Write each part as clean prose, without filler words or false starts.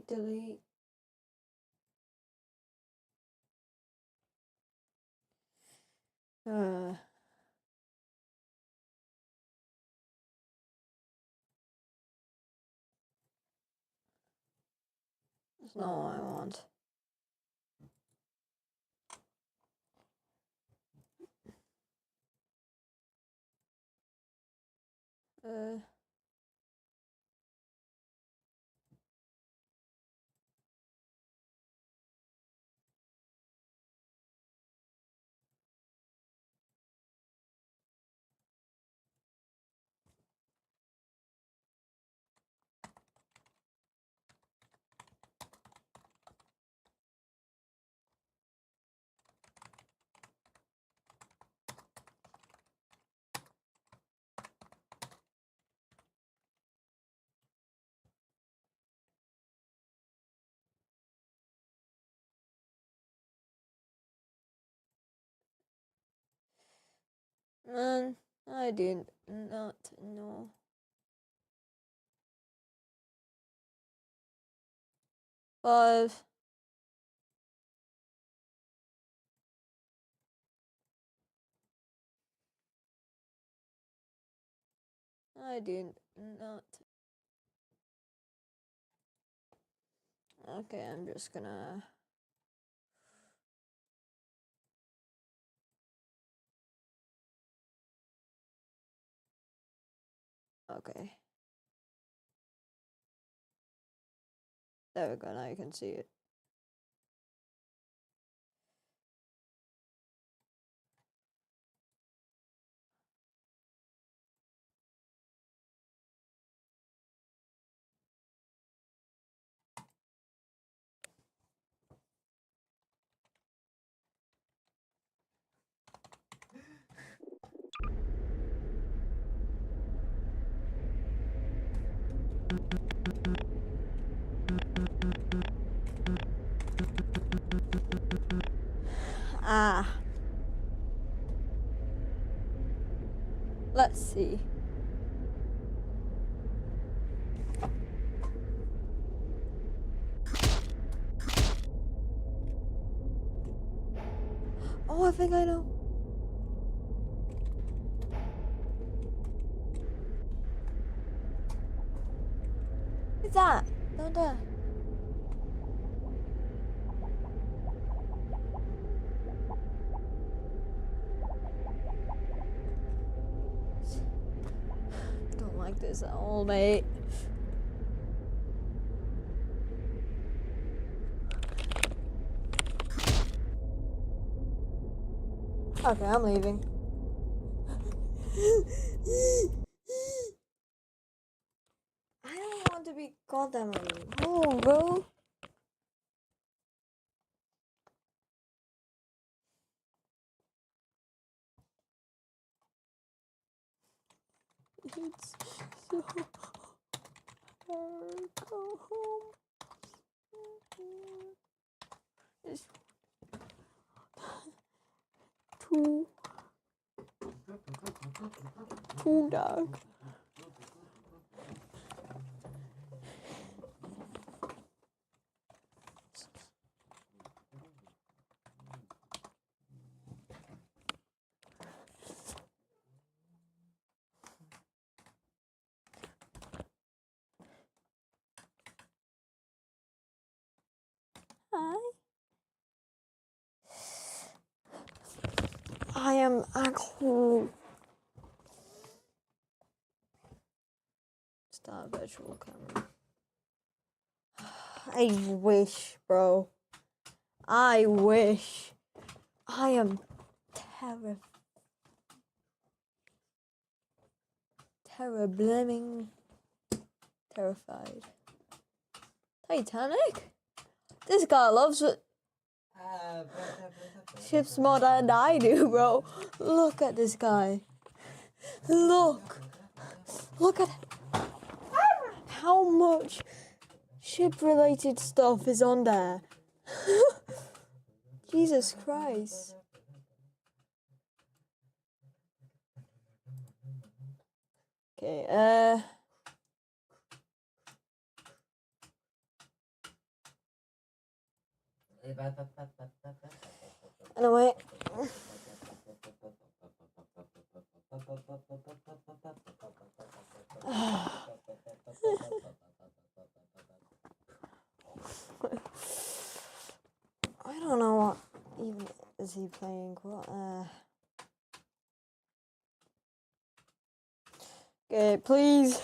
Delete. That's not what I want. Man, I did not know. Five. I did not. Okay, I'm just gonna. Okay. There we go, now you can see it. Let's see. Oh, I think I know. Who's that? Down there. Don't like this at all, mate. Okay, I'm leaving. I don't want to be goddamn alone, bro. It's so hard. Go home. It's too dark. Hi. I am actually start virtual camera. I wish, bro. I wish. I am terrified. Titanic? This guy loves it. Ships more than I do, bro. Look at this guy. Look at how much ship-related stuff is on there. Jesus Christ. Okay, anyway. I don't know what even is he playing. What? Okay, please.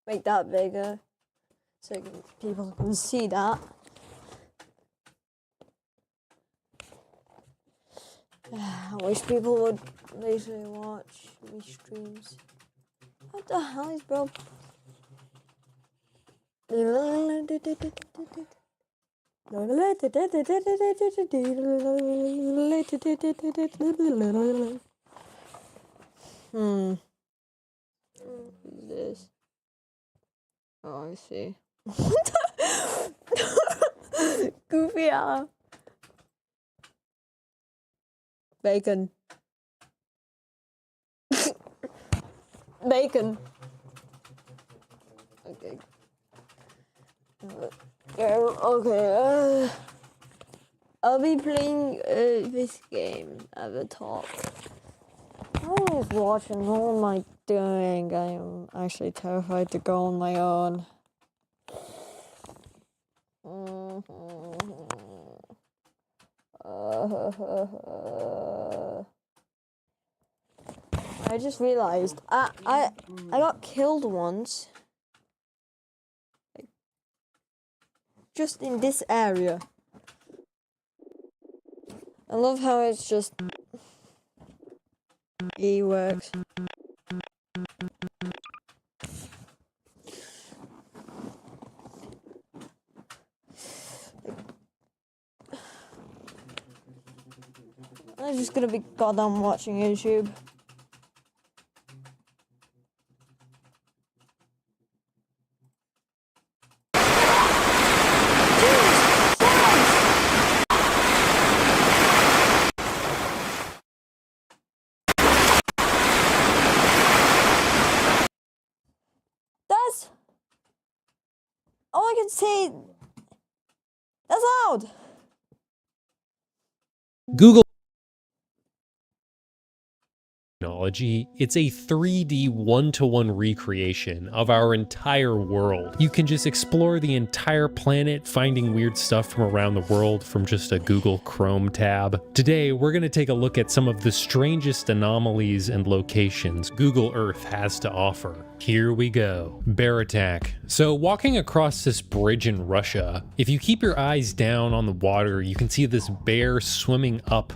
Make that bigger so people can see that. I wish people would later watch me streams. What the hell is bro? What is this? Oh, I see. Goofy out. Bacon. Bacon. Okay. Okay. I'll be playing this game at the top. I was watching. What am I doing? I am actually terrified to go on my own. I just realized I got killed once. Just in this area. I love how it's just E works. I'm just gonna be goddamn watching YouTube. That's all I can say. That's loud. Google technology, it's a 3D one-to-one recreation of our entire world. You can just explore the entire planet, finding weird stuff from around the world from just a Google Chrome tab. Today, we're going to take a look at some of the strangest anomalies and locations Google Earth has to offer. Here we go. Bear attack. So walking across this bridge in Russia, if you keep your eyes down on the water, you can see this bear swimming up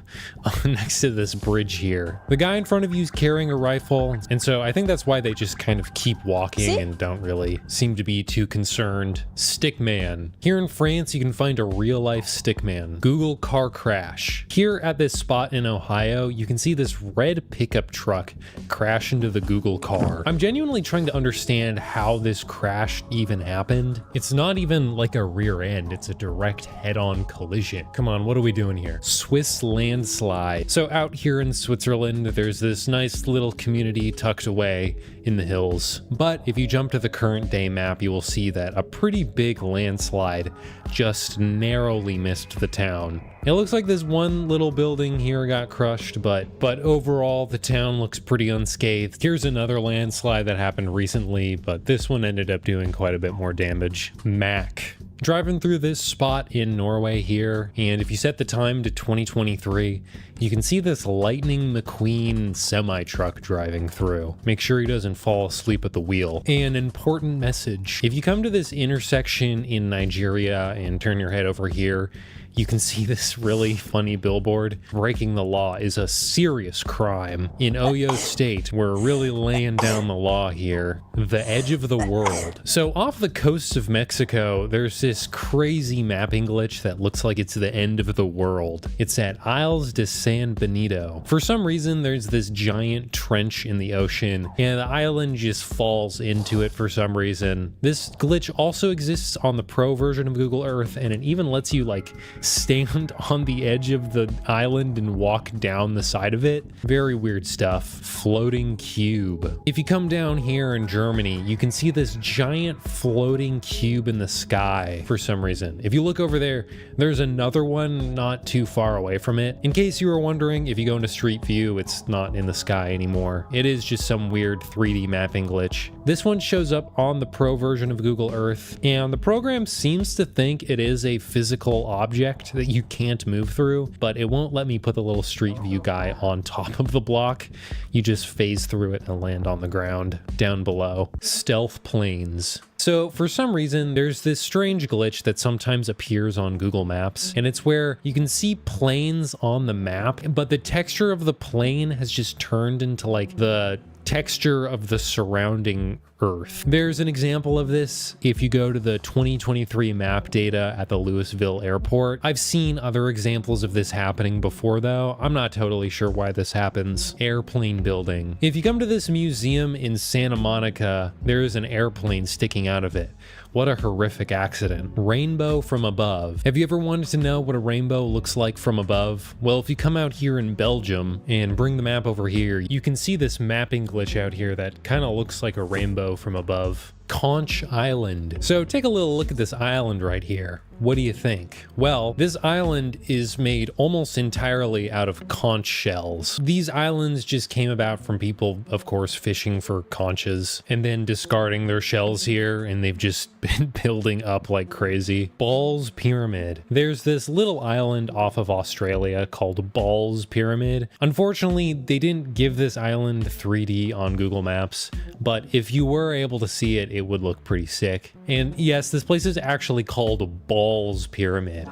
next to this bridge here. The guy in front of you is carrying a rifle, and so I think that's why they just kind of keep walking and don't really seem to be too concerned. Stickman. Here in France, you can find a real-life stickman. Google car crash. Here at this spot in Ohio, you can see this red pickup truck crash into the Google car. I'm genuinely trying to understand how this crash even happened. It's not even like a rear end, it's a direct head-on collision. Come on, what are we doing here? Swiss landslide. So out here in Switzerland, there's this nice little community tucked away in the hills. But if you jump to the current day map, you will see that a pretty big landslide just narrowly missed the town. It looks like this one little building here got crushed, but overall the town looks pretty unscathed. Here's another landslide that happened recently, but this one ended up doing quite a bit more damage. Mac. Driving through this spot in Norway here, and if you set the time to 2023, you can see this Lightning McQueen semi-truck driving through. Make sure he doesn't fall asleep at the wheel. An important message. If you come to this intersection in Nigeria and turn your head over here, you can see this really funny billboard. Breaking the law is a serious crime. In Oyo State, we're really laying down the law here. The edge of the world. So off the coast of Mexico, there's this crazy mapping glitch that looks like it's the end of the world. It's at Isles de San Benito. For some reason, there's this giant trench in the ocean, and the island just falls into it for some reason. This glitch also exists on the pro version of Google Earth, and it even lets you like stand on the edge of the island and walk down the side of it. Very weird stuff. Floating cube. If you come down here in Germany, you can see this giant floating cube in the sky for some reason. If you look over there, there's another one not too far away from it. In case you were wondering, if you go into Street View, it's not in the sky anymore. It is just some weird 3D mapping glitch. This one shows up on the pro version of Google Earth, and the program seems to think it is a physical object that you can't move through, but it won't let me put the little Street View guy on top of the block. You just phase through it and land on the ground down below. Stealth planes. So for some reason, there's this strange glitch that sometimes appears on Google Maps, and it's where you can see planes on the map, but the texture of the plane has just turned into like the texture of the surrounding Earth. There's an example of this if you go to the 2023 map data at the Louisville airport. I've seen other examples of this happening before though. I'm not totally sure why this happens. Airplane building. If you come to this museum in Santa Monica, there is an airplane sticking out of it. What a horrific accident. Rainbow from above. Have you ever wanted to know what a rainbow looks like from above? Well, if you come out here in Belgium and bring the map over here, you can see this mapping glitch out here that kind of looks like a rainbow from above. Conch Island. So take a little look at this island right here. What do you think? Well, this island is made almost entirely out of conch shells. These islands just came about from people, of course, fishing for conches and then discarding their shells here, and they've just been building up like crazy. Ball's Pyramid. There's this little island off of Australia called Ball's Pyramid. Unfortunately, they didn't give this island 3D on Google Maps, but if you were able to see it, it would look pretty sick. And yes, this place is actually called Ball's Pyramid.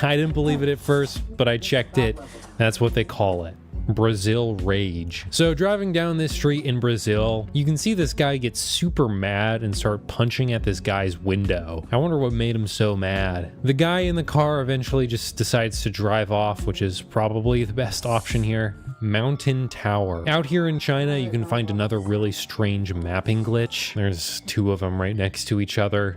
I didn't believe it at first, but I checked it. That's what they call it. Brazil Rage. So driving down this street in Brazil, you can see this guy get super mad and start punching at this guy's window. I wonder what made him so mad. The guy in the car eventually just decides to drive off, which is probably the best option here. Mountain Tower. Out here in China, you can find another really strange mapping glitch. There's two of them right next to each other.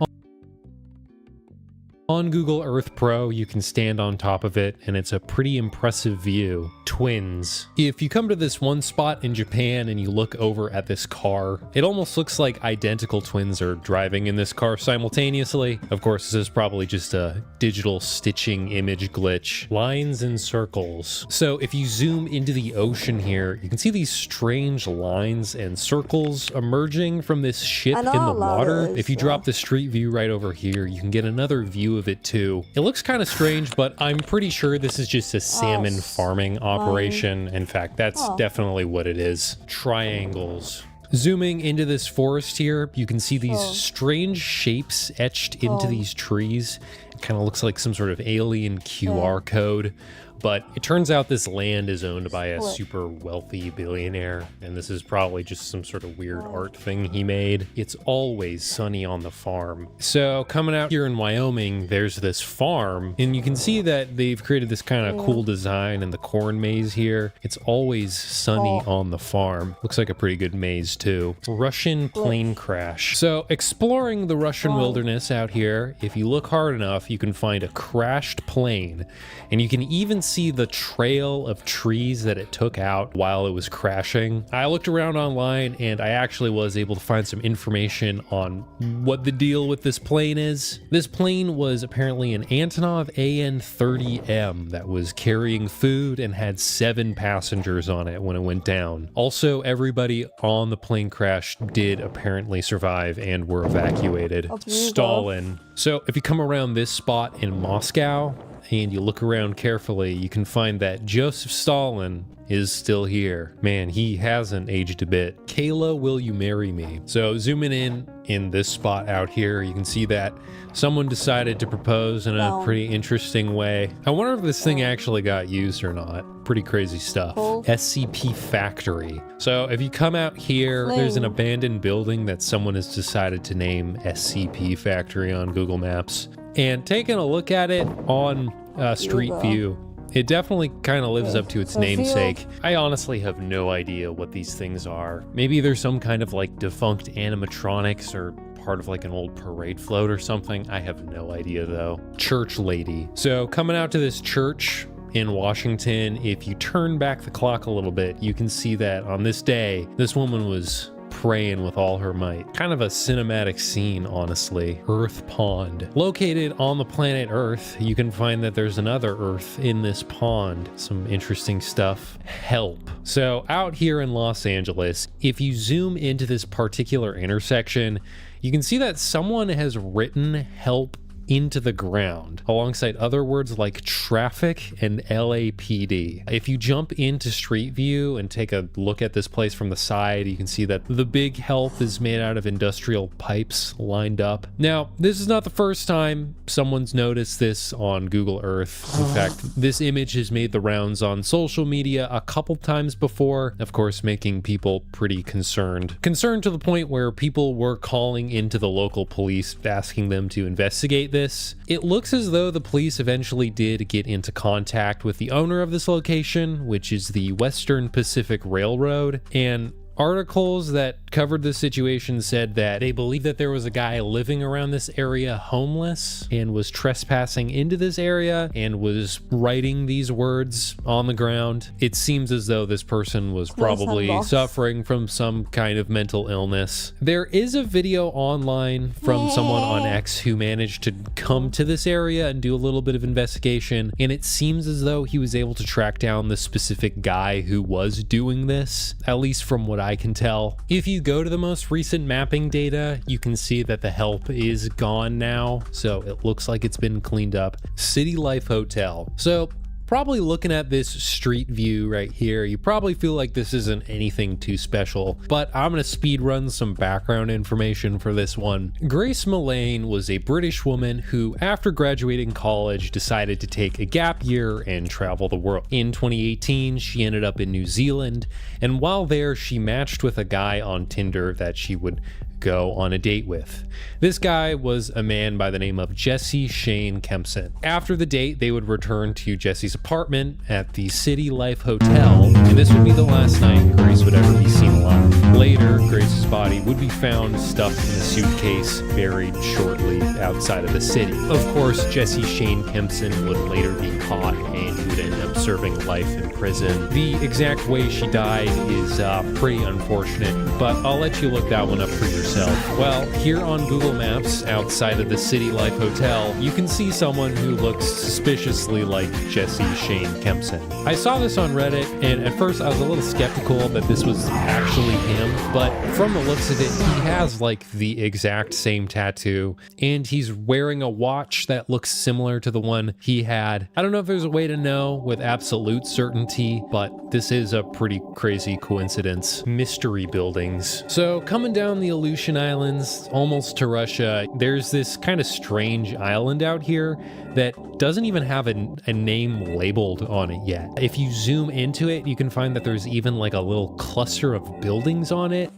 On Google Earth Pro, you can stand on top of it, and it's a pretty impressive view. Twins. If you come to this one spot in Japan and you look over at this car, it almost looks like identical twins are driving in this car simultaneously. Of course, this is probably just a digital stitching image glitch. Lines and circles. So if you zoom into the ocean here, you can see these strange lines and circles emerging from this ship in the water. If you drop the street view right over here, you can get another view of it too. It looks kind of strange, but I'm pretty sure this is just a salmon farming operation. In fact, that's definitely what it is. Triangles. Zooming into this forest here, you can see these strange shapes etched into these trees. It kind of looks like some sort of alien QR code. But it turns out this land is owned by a super wealthy billionaire, and this is probably just some sort of weird art thing he made. It's always sunny on the farm. So coming out here in Wyoming, there's this farm, and you can see that they've created this kind of cool design in the corn maze here. It's always sunny on the farm. Looks like a pretty good maze too. Russian plane crash. So exploring the Russian wilderness out here, if you look hard enough, you can find a crashed plane, and you can even see the trail of trees that it took out while it was crashing. I looked around online and I actually was able to find some information on what the deal with this plane is. This plane was apparently an Antonov AN-30M that was carrying food and had 7 passengers on it when it went down. Also, everybody on the plane crash did apparently survive and were evacuated. Stalin. So if you come around this spot in Moscow, and you look around carefully, you can find that Joseph Stalin is still here. Man, he hasn't aged a bit. Kayla, will you marry me? So zooming in this spot out here, you can see that someone decided to propose in a pretty interesting way. I wonder if this thing actually got used or not. Pretty crazy stuff. SCP Factory. So if you come out here, there's an abandoned building that someone has decided to name SCP Factory on Google Maps. And taking a look at it on Street View, it definitely kind of lives up to its namesake. I honestly have no idea what these things are. Maybe they're some kind of like defunct animatronics or part of like an old parade float or something. I have no idea though. Church lady. So coming out to this church in Washington, if you turn back the clock a little bit, you can see that on this day, this woman was praying with all her might. Kind of a cinematic scene, honestly. Earth Pond. Located on the planet Earth, you can find that there's another Earth in this pond. Some interesting stuff. Help. So out here in Los Angeles, if you zoom into this particular intersection, you can see that someone has written help into the ground alongside other words like traffic and LAPD. If you jump into Street View and take a look at this place from the side, you can see that the big help is made out of industrial pipes lined up. Now, this is not the first time someone's noticed this on Google Earth. In fact, this image has made the rounds on social media a couple times before, of course, making people pretty concerned. Concerned to the point where people were calling into the local police asking them to investigate this. It looks as though the police eventually did get into contact with the owner of this location, which is the Western Pacific Railroad, and articles that covered the situation said that they believe that there was a guy living around this area homeless and was trespassing into this area and was writing these words on the ground. It seems as though this person was probably suffering from some kind of mental illness. There is a video online from someone on X who managed to come to this area and do a little bit of investigation, and it seems as though he was able to track down the specific guy who was doing this, at least from what I can tell. If you go to the most recent mapping data, you can see that the help is gone now, so it looks like it's been cleaned up. City Life Hotel. So probably looking at this street view right here, you probably feel like this isn't anything too special, but I'm gonna speed run some background information for this one. Grace Mullane was a British woman who, after graduating college, decided to take a gap year and travel the world. In 2018, she ended up in New Zealand, and while there, she matched with a guy on Tinder that she would go on a date with. This guy was a man by the name of Jesse Shane Kempson. After the date, they would return to Jesse's apartment at the City Life Hotel, and this would be the last night Grace would ever be seen alive. Later, Grace's body would be found stuffed in a suitcase, buried shortly outside of the city. Of course, Jesse Shane Kempson would later be caught and he would end up serving life in prison. The exact way she died is pretty unfortunate, but I'll let you look that one up for yourself. Well, here on Google Maps, outside of the City Life Hotel, you can see someone who looks suspiciously like Jesse Shane Kempson. I saw this on Reddit, and at first I was a little skeptical that this was actually him, but from the looks of it, he has like the exact same tattoo, and he's wearing a watch that looks similar to the one he had. I don't know if there's a way to know with absolute certainty, but this is a pretty crazy coincidence. Mystery buildings. So coming down the Aleutian Islands, almost to Russia, there's this kind of strange island out here that doesn't even have a name labeled on it yet. If you zoom into it, you can find that there's even like a little cluster of buildings on it.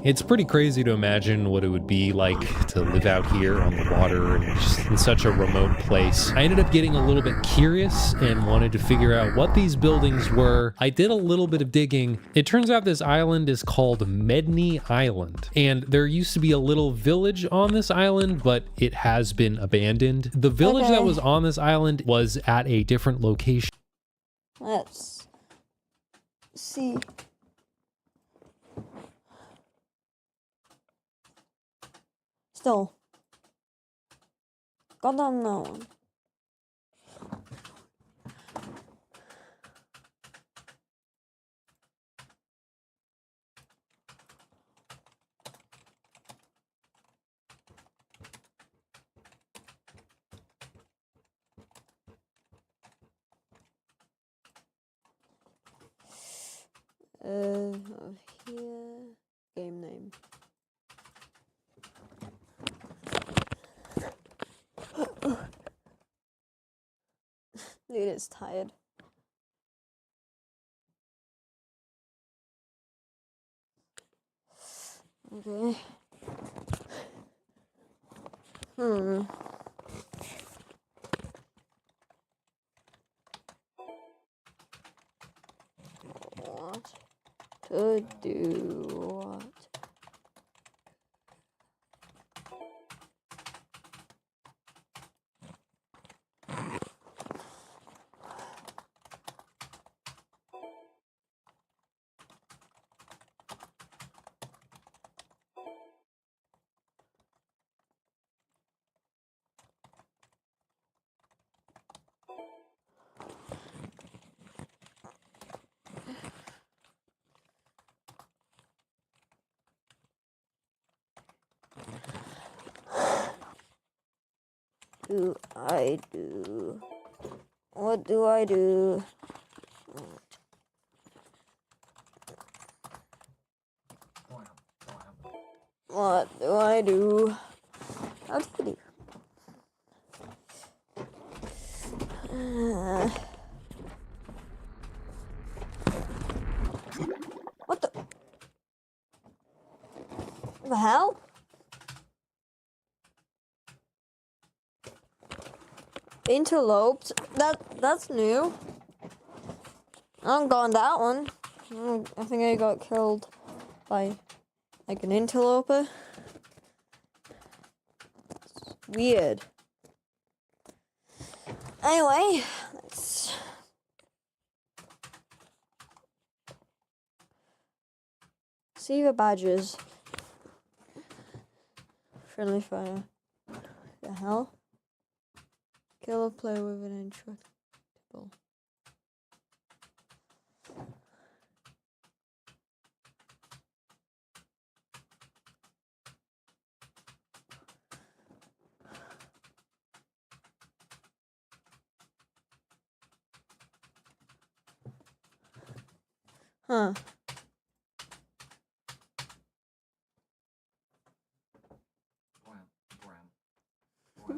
It's pretty crazy to imagine what it would be like to live out here on the water and just in such a remote place. I ended up getting a little bit curious and wanted to figure out what these buildings were. I did a little bit of digging. It turns out this island is called Medney Island, and there used to be a little village on this island, but it has been abandoned. The village that was on this island was at a different location. Let's see. Still. Goddamn no one. Here, game name. Dude is tired. Okay. What to do? What? Do I do? What do I do? What do I do? What do I do? What the hell? Interloped? That's new. I haven't gotten that one. I think I got killed by like an interloper. It's weird. Anyway, let's see the badges. Friendly fire. The hell? Kill a player with an intractable. Huh.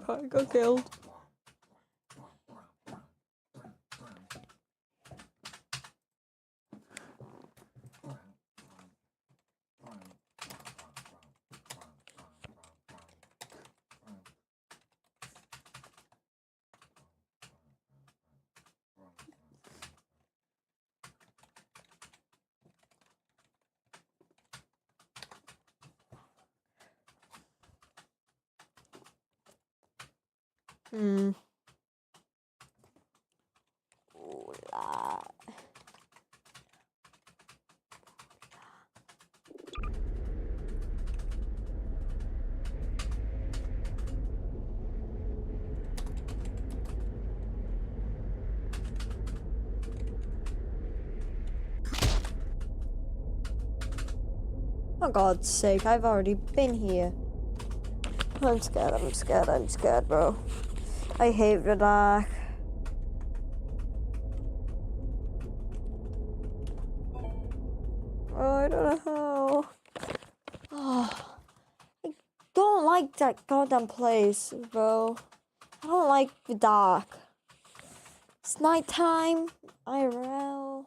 I got killed. Hmm. Ooh la. For God's sake, I've already been here. I'm scared, bro. I hate the dark. Oh, I don't know how. Oh, I don't like that goddamn place, bro. I don't like the dark. It's nighttime, IRL.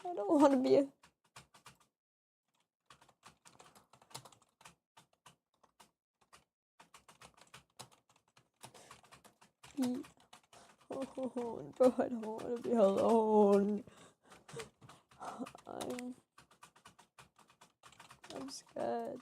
I don't want to be a... alone, bro. I don't want to be alone. I'm scared.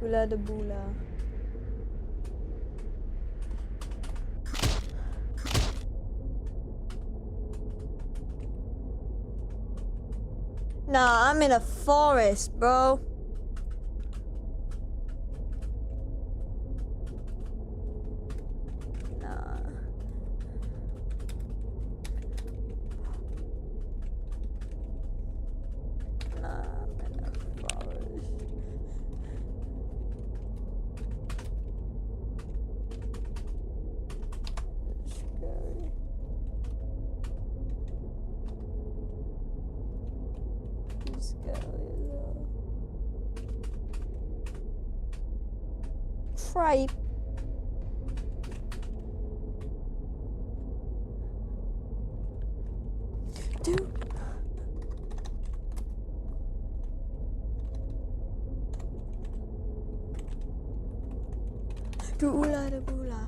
Bula de bula. Nah, I'm in a forest, bro. Nah. Nah, I'm in a forest. It's scary. It's scary though. Tripe. Dude. Bula de bula.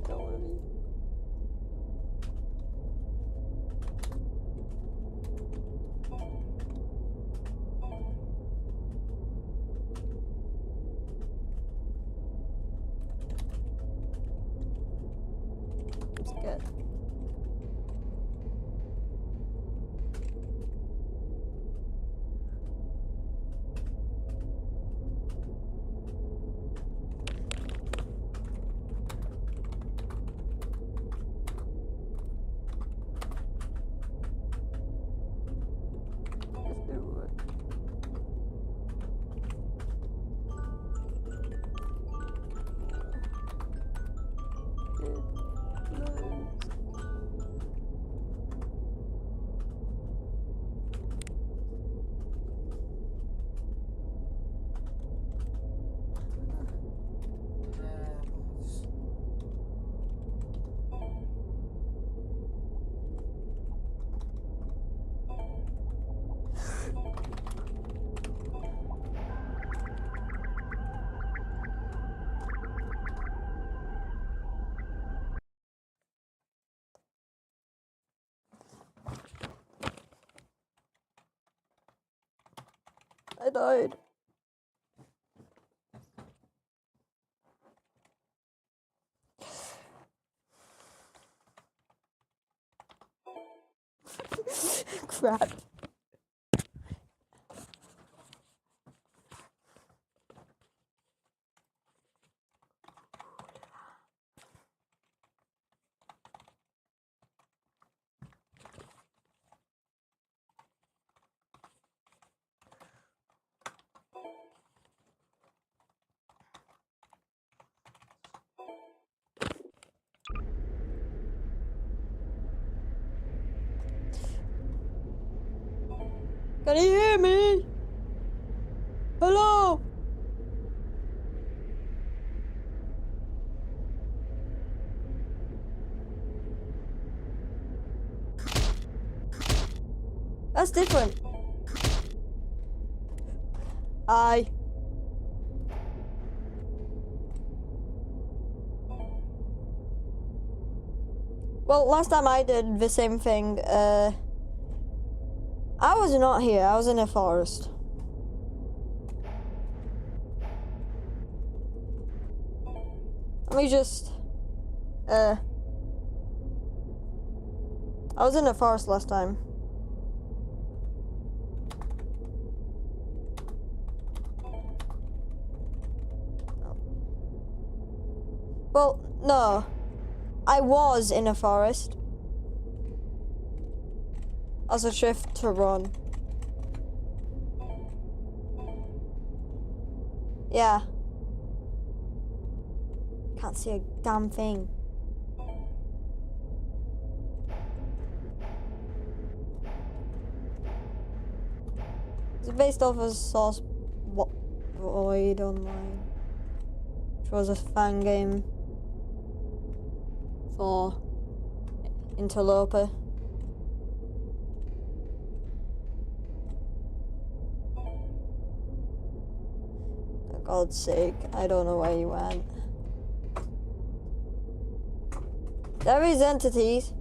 Don't wanna be. I'm scared. Just do it. I died. Crap. Can you hear me? Hello? That's different. Hi. Well, last time I did the same thing, I was not here, I was in a forest. Let me just, I was in a forest last time. Well, no. I was in a forest. As a shift to run. Yeah. Can't see a damn thing. It's based off a source void online. Which was a fan game for Interloper. For God's sake, I don't know where you went. There is entities.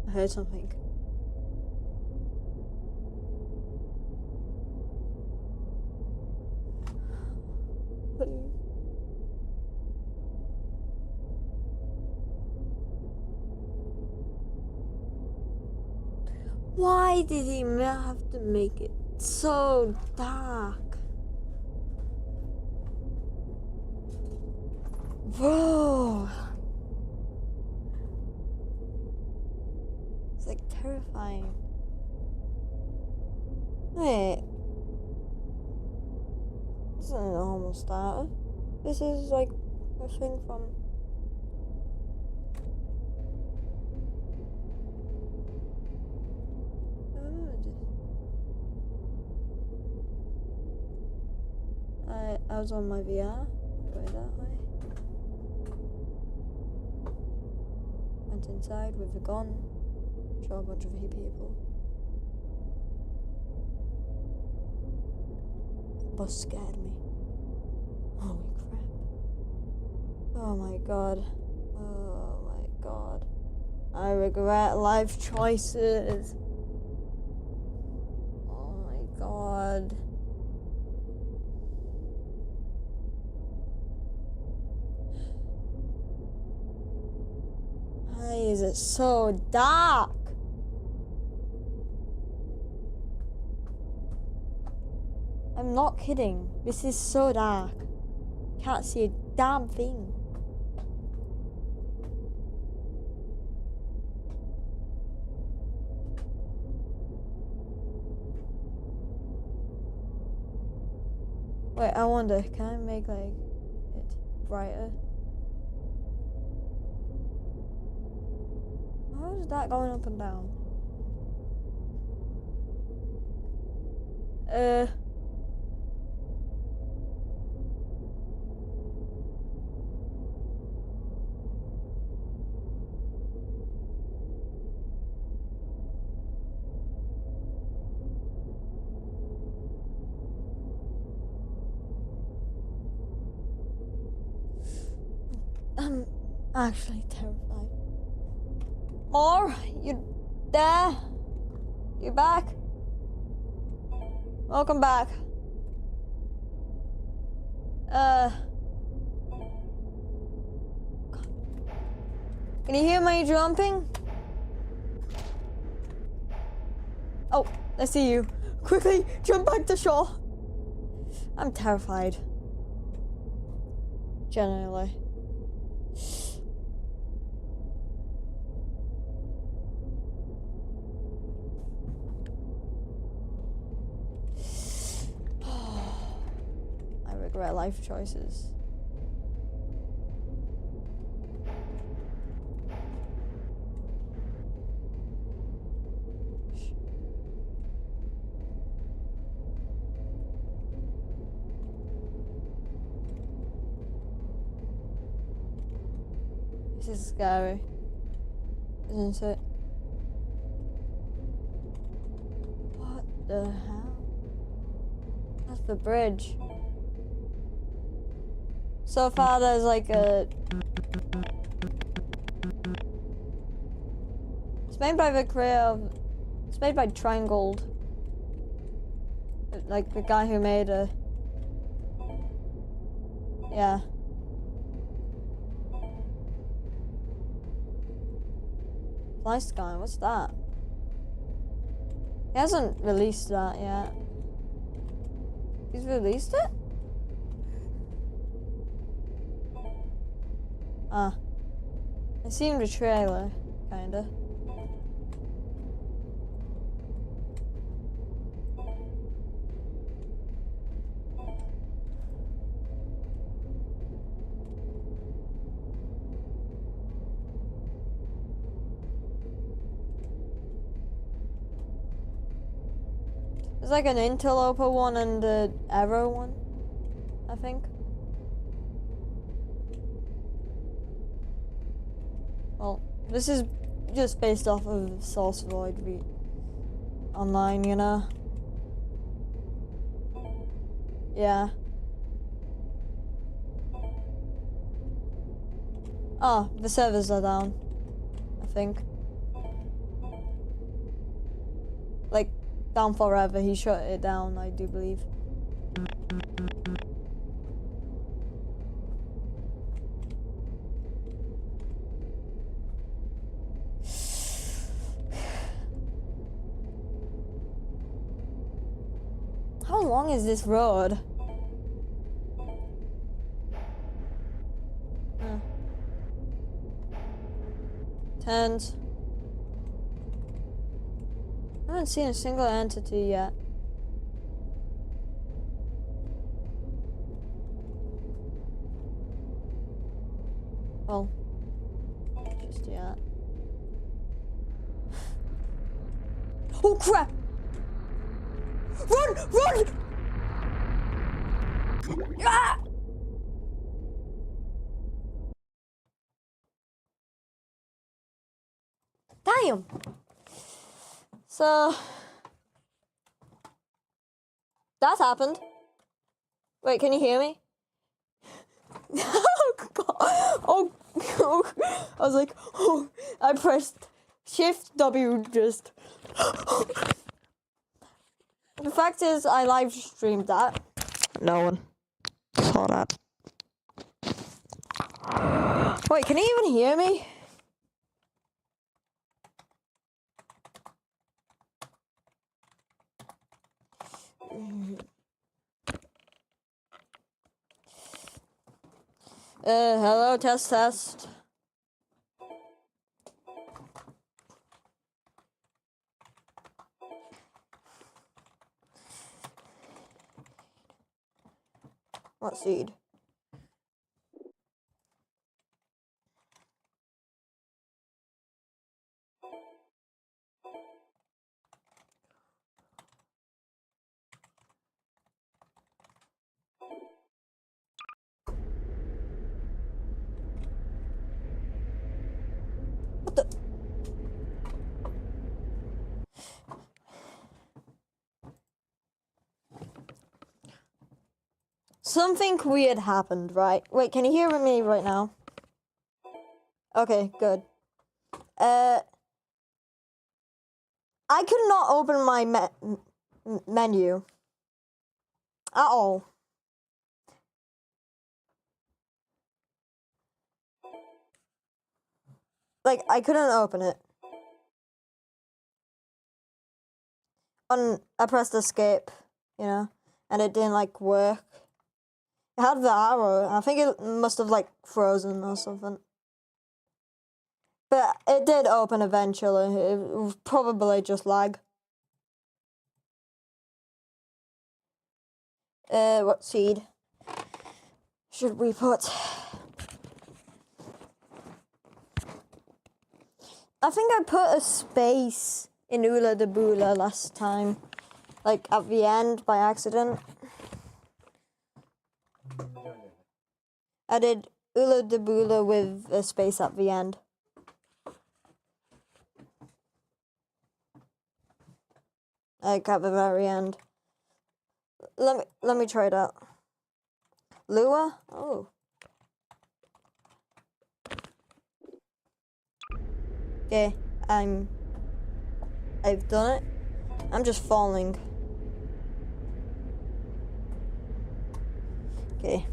I heard something. Please. Why did he have to make it so dark? Bro. It's like terrifying. Wait. This isn't a normal starter. This is like a thing from... I was on my VR. Go that way. Went inside with a gun. Saw a bunch of people. The bus scared me. Holy crap. Oh my god. Oh my god. I regret life choices. Oh my god. Why is it so dark? I'm not kidding. This is so dark. Can't see a damn thing. Wait, I wonder, can I make like it brighter? How is that going up and down? I'm actually terrified. More? You there? You back? Welcome back. Can you hear me jumping? Oh, I see you. Quickly, jump back to shore. I'm terrified. Generally. I regret life choices. This is scary, isn't it? What the hell? That's the bridge. So far there's like a... It's made by the creator of... It's made by Triangled. Like the guy who made a... Yeah. Fly Sky, what's that? He hasn't released that yet. He's released it? Ah. I seen the trailer, kinda. There's like an interloper one and an arrow one, I think. Well, this is just based off of Source Void online, you know? Yeah. Oh, the servers are down, I think. Like, down forever, he shut it down, I do believe. How long is this road? Tens. I haven't seen a single entity yet. Well, just yet. Oh crap! Run! Run! Ah! Damn! So... that happened. Wait, can you hear me? Oh god! Oh, I was like, oh, I pressed Shift W just. The fact is, I live streamed that. No one saw that. Wait, can you even hear me? Hello, test. What seed? What the? Something weird happened, right? Wait, can you hear me right now? Okay, good. I could not open my menu at all. Like, I couldn't open it. I pressed escape, you know, and it didn't, like, work. It had the arrow, I think it must have, like, frozen or something. But it did open eventually. It was probably just lag. What seed should we put? I think I put a space in Ula de Bula last time. Like, at the end, by accident. I did Ula de Bula with a space at the end. Like at the very end. Let me try that. Lua? Oh. Okay, I've done it. I'm just falling. Okay.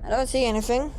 I don't see anything.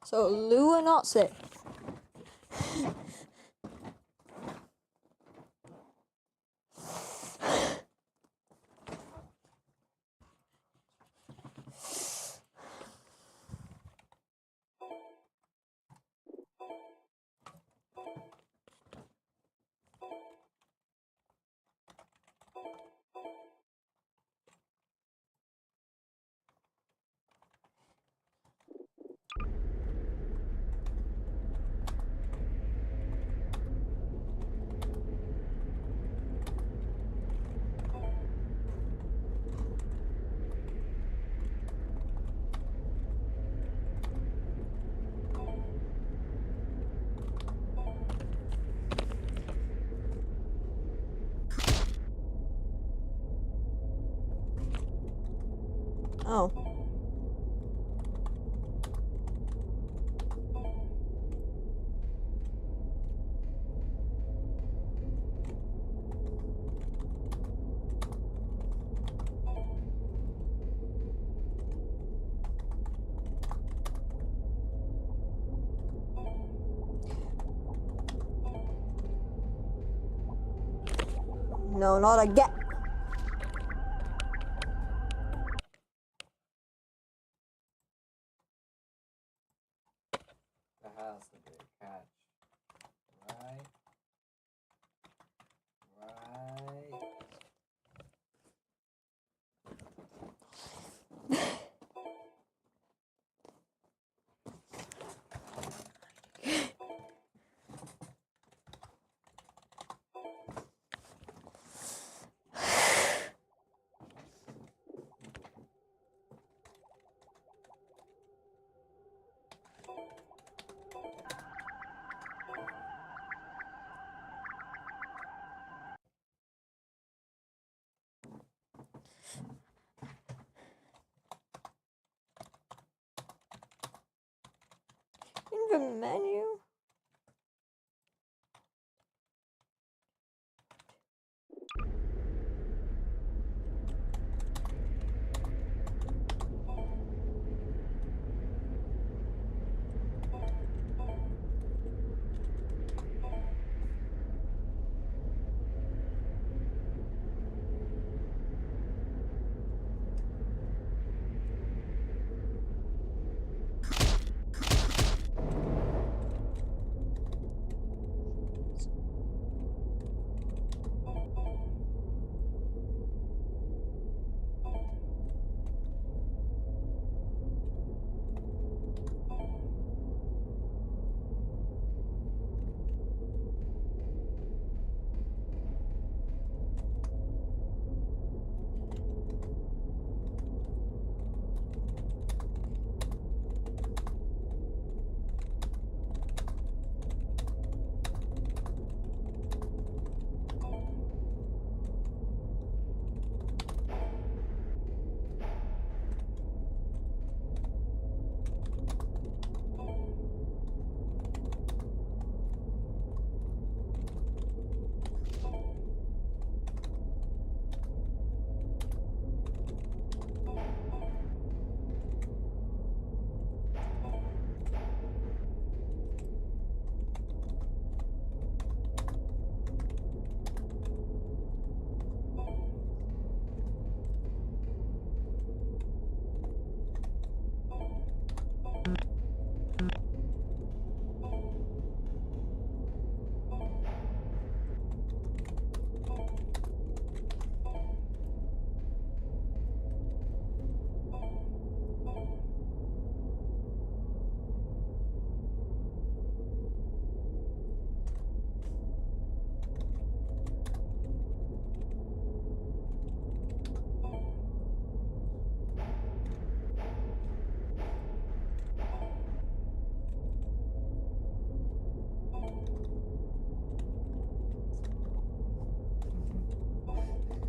So Lua not sick. Oh. No, not again. That has to be a catch. Right? Right? In the menu?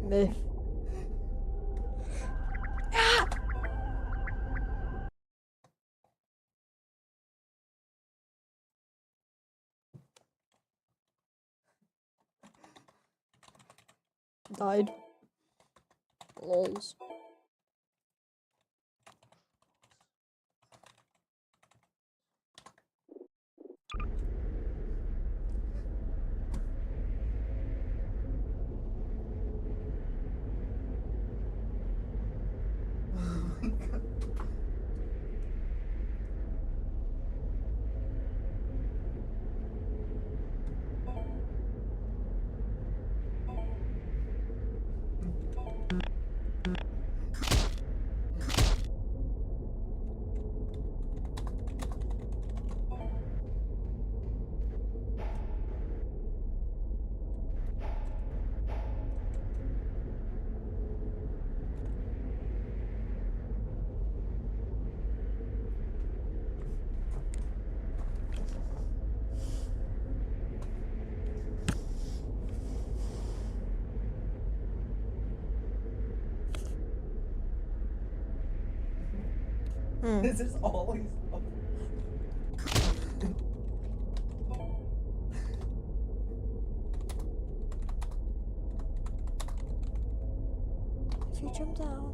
Myth. Died. Lolz. This is always. If you jump down.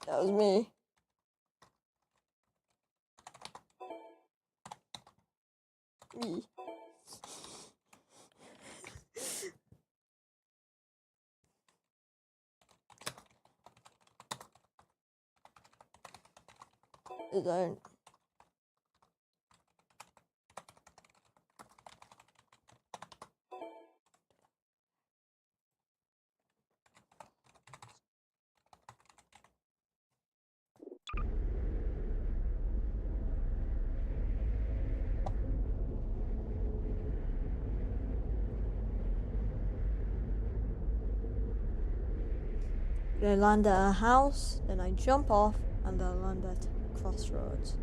That was me. Me. I don't. I land at a house, then I jump off, and I land at crossroads.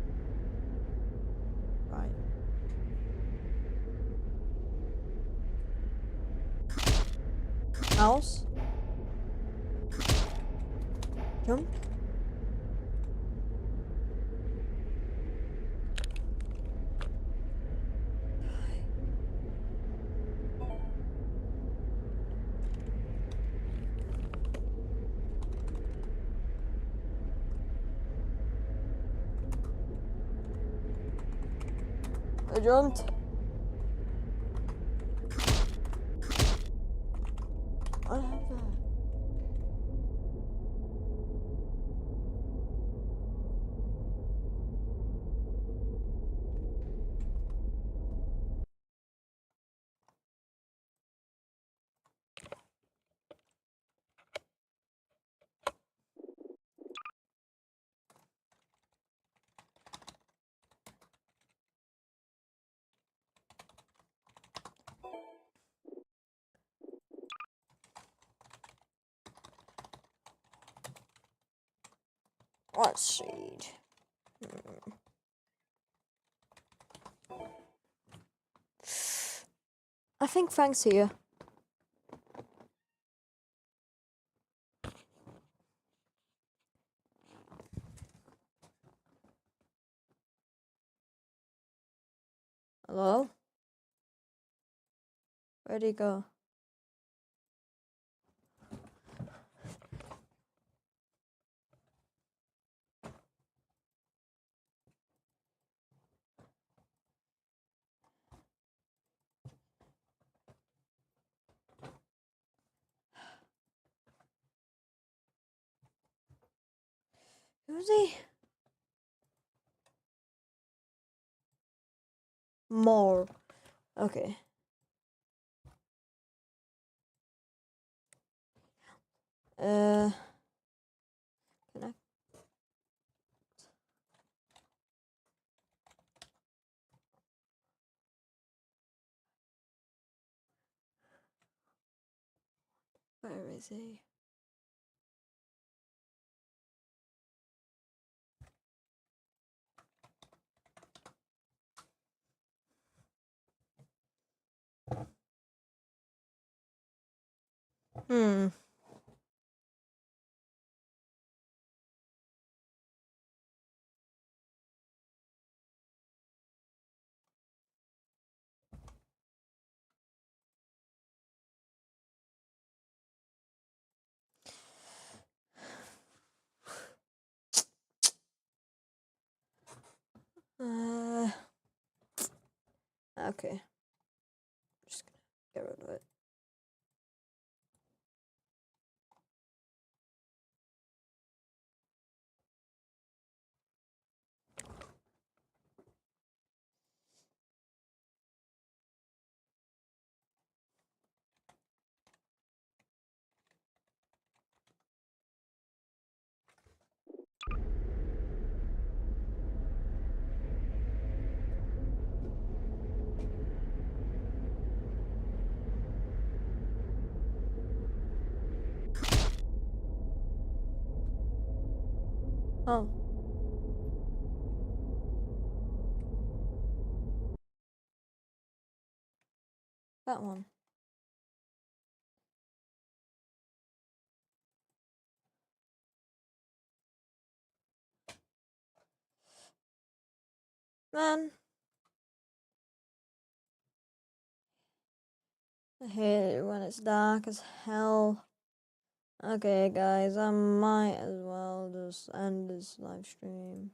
Right. House. Jump. I jumped. What happened? What seed? I think Frank's here. Hello? Where'd he go? Who's he? More. Okay. Can I? Where is he? Hmm. Okay. Just gonna get rid of it. Oh. That one. Man. I hate it when it's dark as hell. Okay, guys, I might as well just end this live stream.